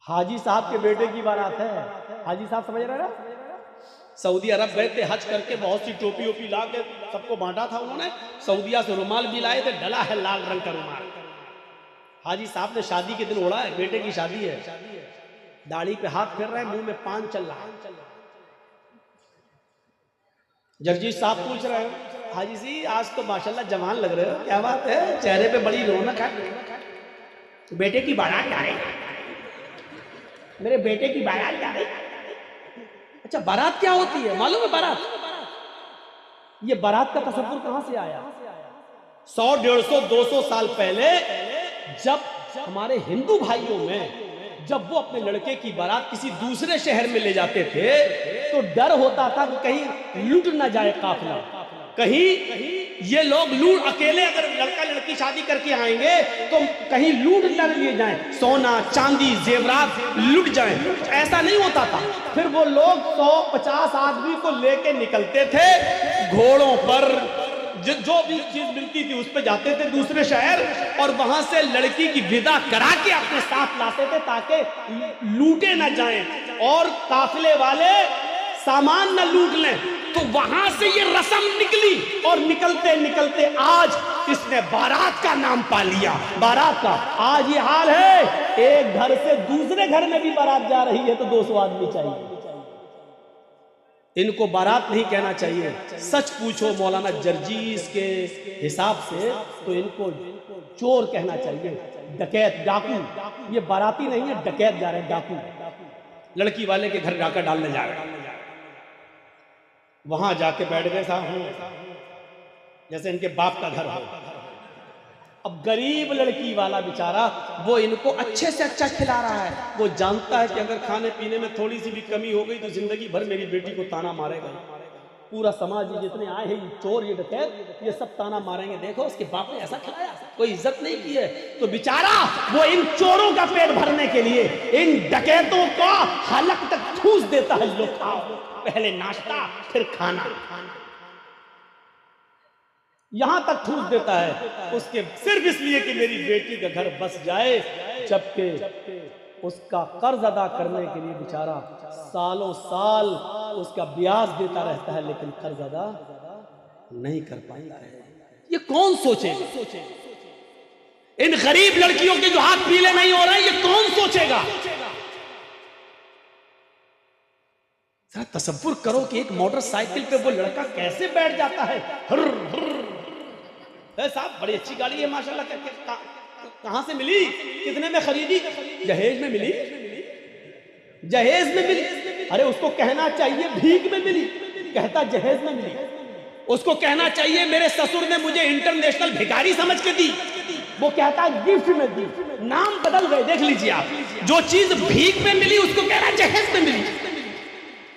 حاجی صاحب کے بیٹے کی بارات ہے. حاجی صاحب سمجھ رہے نا؟ سعودی عرب گئے تھے حج کر کے، بہت سی ٹوپی ووپی لا کے سب کو بانٹا تھا انہوں نے. سعودیہ سے رومال بھی لائے تھے، ڈلا ہے لال رنگ کا رومال. حاجی صاحب نے شادی کے دن اوڑھا ہے، بیٹے کی شادی ہے، داڑھی پہ ہاتھ پھیر رہے ہیں، منہ میں پان چل رہا ہے. جرجیت صاحب پوچھ رہے ہیں حاجی جی آج تو ماشاءاللہ جوان لگ رہے ہو، کیا بات ہے؟ چہرے پہ بڑی رونق ہے. بیٹے کی بارات جا رہی، میرے بیٹے کی بارات جا رہی. اچھا بارات کیا ہوتی ہے معلوم ہے؟ بارات، یہ بارات کا تصور کہاں سے آیا؟ 100 150 200 سال پہلے جب ہمارے ہندو بھائیوں میں جب وہ اپنے لڑکے کی بارات کسی دوسرے شہر میں لے جاتے تھے تو ڈر ہوتا تھا کہ کہیں لوٹ نہ جائے قافلہ، کہیں یہ لوگ لوٹ، اکیلے اگر لڑکا لڑکی شادی کر کے آئیں گے تو کہیں لوٹ نہ لیے جائیں، سونا چاندی زیورات لوٹ جائیں. ایسا نہیں ہوتا تھا. پھر وہ لوگ 100-50 آدمی کو لے کے نکلتے تھے گھوڑوں پر، جو بھی چیز ملتی تھی اس پہ جاتے تھے دوسرے شہر، اور وہاں سے لڑکی کی ودا کرا کے اپنے ساتھ لاتے تھے تاکہ لوٹے نہ جائیں اور قافلے والے سامان نہ لوٹ لیں. تو وہاں سے یہ رسم نکلی اور نکلتے نکلتے آج اس نے بارات کا نام پا لیا. بارات کا آج یہ حال ہے، ایک گھر سے دوسرے گھر میں بھی بارات جا رہی ہے تو 200 آدمی چاہیے. ان کو بارات نہیں کہنا چاہیے. سچ پوچھو مولانا جرجیس کے حساب سے تو ان کو چور کہنا چاہیے، ڈکیت، ڈاکو. یہ باراتی نہیں ہے، ڈکیت جا رہے ہیں، ڈاکو. لڑکی والے کے گھر ڈاکہ ڈالنے جا رہے ہیں. وہاں جا کے بیٹھ گئے صاحب جیسے ان کے باپ کا گھر ہو. اب غریب لڑکی والا بیچارہ وہ ان کو اچھے سے اچھا کھلا رہا ہے. وہ جانتا ہے کہ اگر کھانے پینے میں تھوڑی سی بھی کمی ہو گئی تو زندگی بھر میری بیٹی کو تانا مارے گا. پورا سماج جتنے آئے ہیں، یہ چور، یہ ڈکیت، یہ سب تانا ماریں گے، دیکھو اس کے باپ نے ایسا کھلایا، کوئی عزت نہیں کی ہے. تو بیچارہ وہ ان چوروں کا پیٹ بھرنے کے لیے ان ڈکیتوں کا حلق تک ٹھوس دیتا ہے. لو کھاؤ، پہلے ناشتہ پھر کھانا، یہاں تک ٹھوس دیتا ہے اس کے صرف اس لیے کہ میری بیٹی کا گھر بس جائے. جبکہ اس کا قرض ادا کرنے کے لیے بیچارہ سالوں سال اس کا بیاج دیتا رہتا ہے لیکن قرض ادا نہیں کر پائے. یہ کون سوچے گا؟ ان غریب لڑکیوں کے جو ہاتھ پیلے نہیں ہو رہے ہیں یہ کون سوچے گا؟ ذرا تصور کرو کہ ایک موٹر سائیکل پہ وہ لڑکا کیسے بیٹھ جاتا ہے. صاحب بڑی اچھی گاڑی ہے ماشاءاللہ، کہاں سے ملی، کتنے میں خریدی؟ جہیز میں ملی، جہیز میں ملی. ارے اس کو کہنا چاہیے بھیک میں ملی، کہتا جہیز میں ملی. اس کو کہنا چاہیے میرے سسر نے مجھے انٹرنیشنل بھکاری سمجھ کے دی، وہ کہتا گفٹ میں دی. نام بدل گئے. دیکھ لیجئے آپ، جو چیز بھیک میں ملی اس کو کہنا جہیز میں ملی،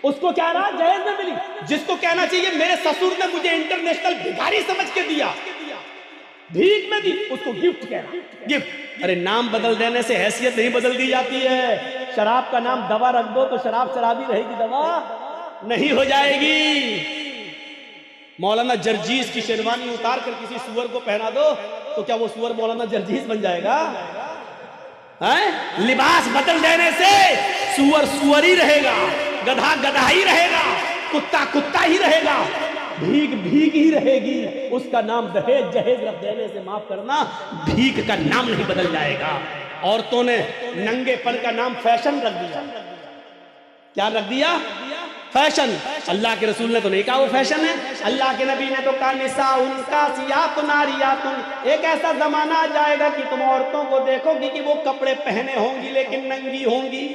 اس کو کہہ رہا جہیز میں ملی. جس کو کہنا چاہیے میرے سسر نے مجھے انٹرنیشنل بھکاری سمجھ کے دیا، بھیک میں دی، اس کو گفٹ کہہ رہا، گفٹ. ارے نام بدل دینے سے حیثیت نہیں بدل دی جاتی ہے. شراب کا نام دوا رکھ دو تو شراب شرابی رہے گی، دوا نہیں ہو جائے گی. مولانا جرجیس کی شیروانی اتار کر کسی سور کو پہنا دو تو کیا وہ سور مولانا جرجیس بن جائے گا؟ لباس بدل دینے سے سور سور ہی رہے گا، گدھا گدھا ہی رہے گا، کتا کتا ہی رہے گا، بھیک بھیک ہی رہے گی. اس کا نام دہیج جہیز رکھ دینے سے معاف کرنا، بھیک کا نام نہیں بدل جائے گا. عورتوں نے ننگے پن کا نام فیشن رکھ دیا. کیا رکھ دیا؟ فیشن. اللہ کے رسول نے تو نہیں کہا وہ فیشن ہے. اللہ کے نبی نے تو کہا نساء کاسیات ناریات. ایک ایسا زمانہ آ جائے گا کہ تم عورتوں کو دیکھو گی کہ وہ کپڑے پہنے ہوں گی لیکن ننگی ہوں گی.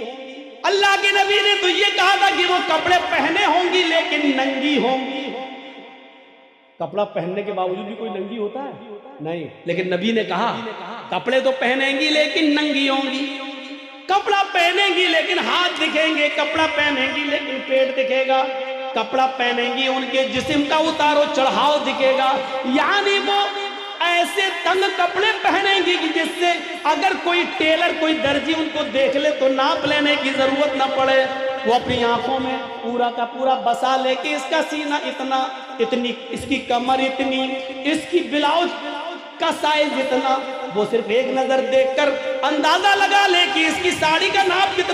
اللہ کے نبی نے تو یہ کہا تھا کہ وہ کپڑے پہنے ہوں گی لیکن ننگی ہوں گی. کپڑا پہننے کے باوجود بھی کوئی ننگی ہوتا ہے؟ نہیں. لیکن نبی نے کہا کپڑے تو پہنیں گی لیکن ننگی ہوں گی. کپڑا پہنیں گی لیکن ہاتھ دکھیں گے، کپڑا پہنیں گی لیکن پیٹ دکھے گا، کپڑا پہنیں گی ان کے جسم کا اتارو چڑھاؤ دکھے گا. یعنی وہ ایسے تنگ کپڑے پہنیں گی کہ جس سے اگر کوئی ٹیلر کوئی درجی ان کو دیکھ لے تو ناپ لینے کی ضرورت نہ پڑے. وہ اپنی آنکھوں میں پورا کا پورا بسا لے کہ اس کا سینہ اتنا، اتنی اس کی کمر اتنی، اس کی بلاؤز کا سائز اتنا. وہ صرف ایک نظر دیکھ کر اندازہ لگا لے کہ اس کی ساڑی کا ناپ کتنا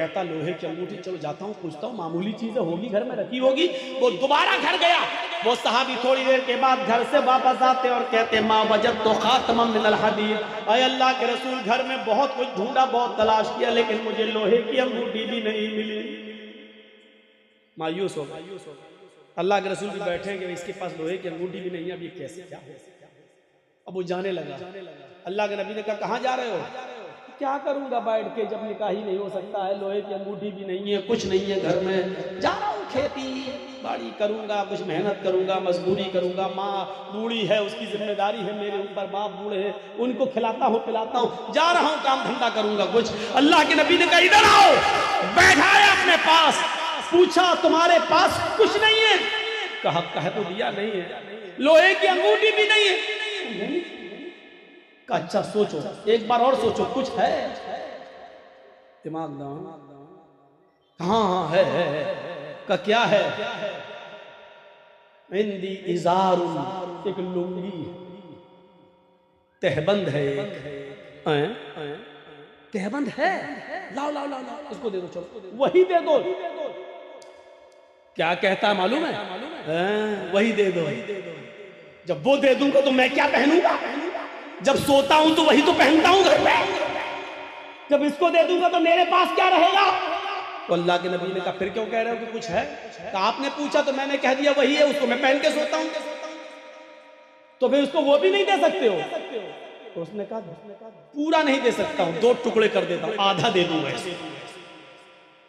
کہتا لوہے کی انگوٹھی، چلو جاتا ہوں پوچھتا ہوں، معمولی چیزیں ہوگی گھر میں رکھی ہوگی. وہ دوبارہ گھر گیا. وہ صحابی تھوڑی دیر کے بعد گھر سے واپس آتے اور کہتے ما وجدت خاتما من الحدید، اے اللہ کے رسول گھر میں بہت کچھ ڈھونڈا، بہت تلاش کیا، لیکن مجھے لوہے کی انگوٹھی بھی نہیں ملی. مایوس ہو گیا. اللہ کے رسول بھی بیٹھے کہ اس کے پاس لوہے کی انگوٹھی بھی نہیں ہے، اب یہ کیسے کیا ہو. اب وہ جانے لگا. اللہ کے نبی نے کہا کہاں جا رہے ہو؟ کیا کروں گا بیٹھ کے جب نکاح ہی نہیں ہو سکتا ہے، لوہے کی انگوٹھی بھی نہیں ہے، کچھ نہیں ہے گھر میں، جا رہا ہوں کھیتی باڑی کروں گا، کچھ محنت کروں گا، مزدوری کروں گا. ماں بوڑھی ہے، اس کی ذمہ داری ہے میرے اوپر، باپ بوڑھے ہیں، ان کو کھلاتا ہوں پلاتا ہوں، جا رہا ہوں کام دھندا کروں گا کچھ. اللہ کے نبی نے کہا ادھر آؤ. بیٹھایا اپنے پاس، پوچھا تمہارے پاس کچھ نہیں ہے؟ کہا تو دیا نہیں ہے، لوہے کی انگوٹھی بھی نہیں ہے. اچھا سوچو، ایک بار اور سوچو، کچھ ہے؟ دماغ دان. ہاں ہے. کہ کیا ہے؟ عندی ازار، ایک لنگی تہبند ہے، تہبند ہے، لاؤ لاؤ لاؤ اس کو دے دو، چلو وہی دے دو. کیا کہتا ہے معلوم ہے؟ وہی دے دو. جب وہ دے دوں گا تو میں کیا پہنوں گا؟ جب سوتا ہوں تو وہی تو پہنتا ہوں گھر میں. جب اس کو دے دوں گا تو میرے پاس کیا رہے گا؟ تو اللہ کے نبی نے کہا پھر کیوں کہہ رہے ہو کہ کچھ ہے؟ کہ آپ نے پوچھا تو میں نے کہہ دیا وہی ہے، اس کو میں پہن کے سوتا ہوں. تو پھر اس کو وہ بھی نہیں دے سکتے ہو؟ تو اس نے کہا پورا نہیں دے سکتا ہوں، 2 ٹکڑے کر دیتا ہوں، آدھا دے دوں گا.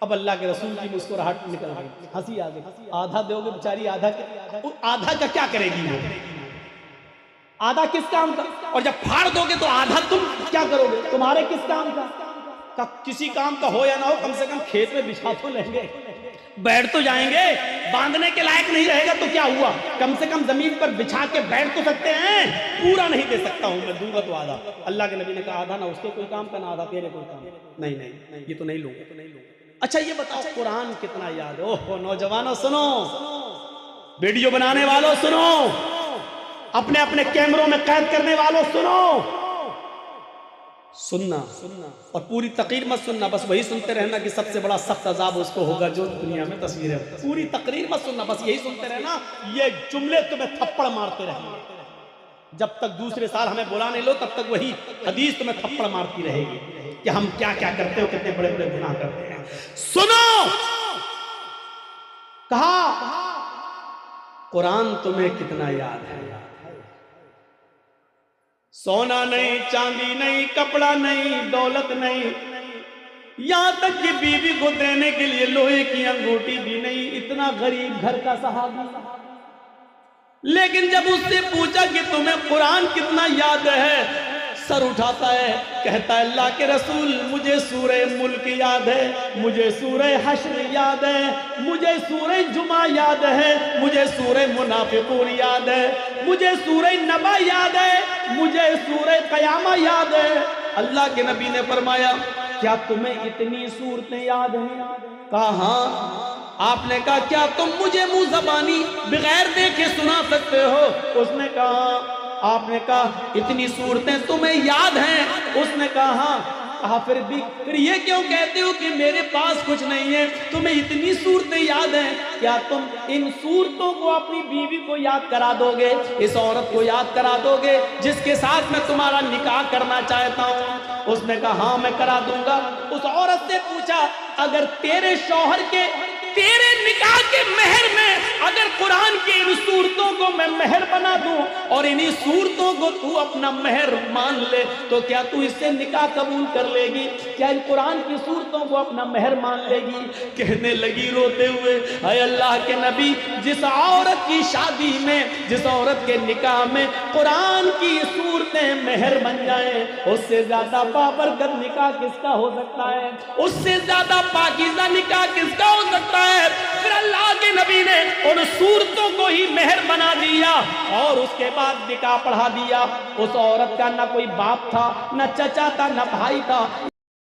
اب اللہ کے رسول کی مسکراہٹ نکل گئی، ہنسی آ گئی. آدھا دو گے بیچاری، آدھا کا کیا کرے گی وہ؟ آدھا کس کام کا؟ اور جب پھاڑ دو گے تو آدھا تم کیا کرو گے؟ تمہارے کس کام کا؟ کسی کام کا ہو یا نہ ہو، کم سے کم کھیت میں بچھا تو لیں گے، بیٹھ تو جائیں گے. باندھنے کے لائق نہیں رہے گا تو کیا ہوا، کم سے کم زمین پر بچھا کے بیٹھ تو سکتے ہیں. پورا نہیں دے سکتا ہوں میں، دوں گا تو آدھا. اللہ کے نبی نے کہا آدھا نہ اس کے کوئی کام کا، نہ آدھا تیرے کوئی کام. نہیں یہ تو نہیں لوں گا. اچھا یہ بتاؤ قرآن کتنا یاد ہے؟ اوہ نوجوانوں سنو، ویڈیو بنانے والوں سنو، اپنے اپنے کیمروں میں قید کرنے والوں سننا اور پوری تقریر مت سننا، بس وہی سنتے رہنا کہ سب سے بڑا سخت عذاب اس کو ہوگا جو دنیا میں تصویر ہے. پوری تقریر مت سننا، بس یہی سنتے رہنا. یہ جملے تمہیں تھپڑ مارتے رہیں گے جب تک دوسرے سال ہمیں بلا نہیں لو، تب تک وہی حدیث تمہیں تھپڑ مارتی رہے گی کہ ہم کیا کیا کرتے ہو، کتنے بڑے بڑے گناہ کرتے ہیں. سنو، کہا قرآن تمہیں کتنا یاد ہے. سونا نہیں، چاندی نہیں، کپڑا نہیں، دولت نہیں، یہاں تک کہ بیوی کو دینے کے لیے لوہے کی انگوٹھی بھی نہیں. اتنا غریب گھر کا صحابی، لیکن جب اس سے پوچھا کہ تمہیں قرآن کتنا یاد ہے، سر اٹھاتا ہے، کہتا ہے اللہ کے رسول مجھے سورہ ملک یاد ہے، مجھے سورہ حشر یاد ہے، مجھے سورہ جمعہ یاد ہے، مجھے سورہ منافقون یاد ہے، مجھے سورہ نبا یاد ہے، مجھے سورہ قیامہ یاد ہے. اللہ کے نبی نے فرمایا کیا تمہیں اتنی صورتیں یاد ہیں؟ کہا ہاں. آپ نے کہا کیا تم مجھے منہ زبانی بغیر دیکھے سنا سکتے ہو؟ اس نے کہا. آپ نے کہا اتنی صورتیں تمہیں یاد ہیں؟ اس نے کہا ہاں. کہا پھر یہ کیوں کہتے ہو کہ میرے پاس کچھ نہیں ہے؟ تمہیں اتنی صورتیں یاد ہیں، کیا تم ان صورتوں کو اپنی بیوی کو یاد کرا دو گے، اس عورت کو یاد کرا دو گے جس کے ساتھ میں تمہارا نکاح کرنا چاہتا ہوں؟ اس نے کہا ہاں میں کرا دوں گا. اس عورت سے پوچھا اگر تیرے شوہر کے تیرے نکاح کے مہر میں اگر قرآن کی ان صورتوں کو میں مہر بنا دوں اور انہی صورتوں کو تو اپنا مہر مان لے تو کیا تو اس سے نکاح قبول کر لے گی؟ کیا ان قرآن کی صورتوں کو اپنا مہر مان لے گی؟ کہنے لگی روتے ہوئے اے اللہ کے نبی، جس عورت کی شادی میں، جس عورت کے نکاح میں قرآن کی صورتیں مہر بن جائیں، اس سے زیادہ بابرکت نکاح کس کا ہو سکتا ہے؟ اس سے زیادہ پاکیزہ نکاح کس کا ہو سکتا ہے؟ پھر اللہ کے نبی نے ان صورتوں کو ہی مہر بنا دیا اور اس کے بعد نکاح پڑھا دیا. اس عورت کا نہ کوئی باپ تھا، نہ چچا تھا، نہ بھائی تھا.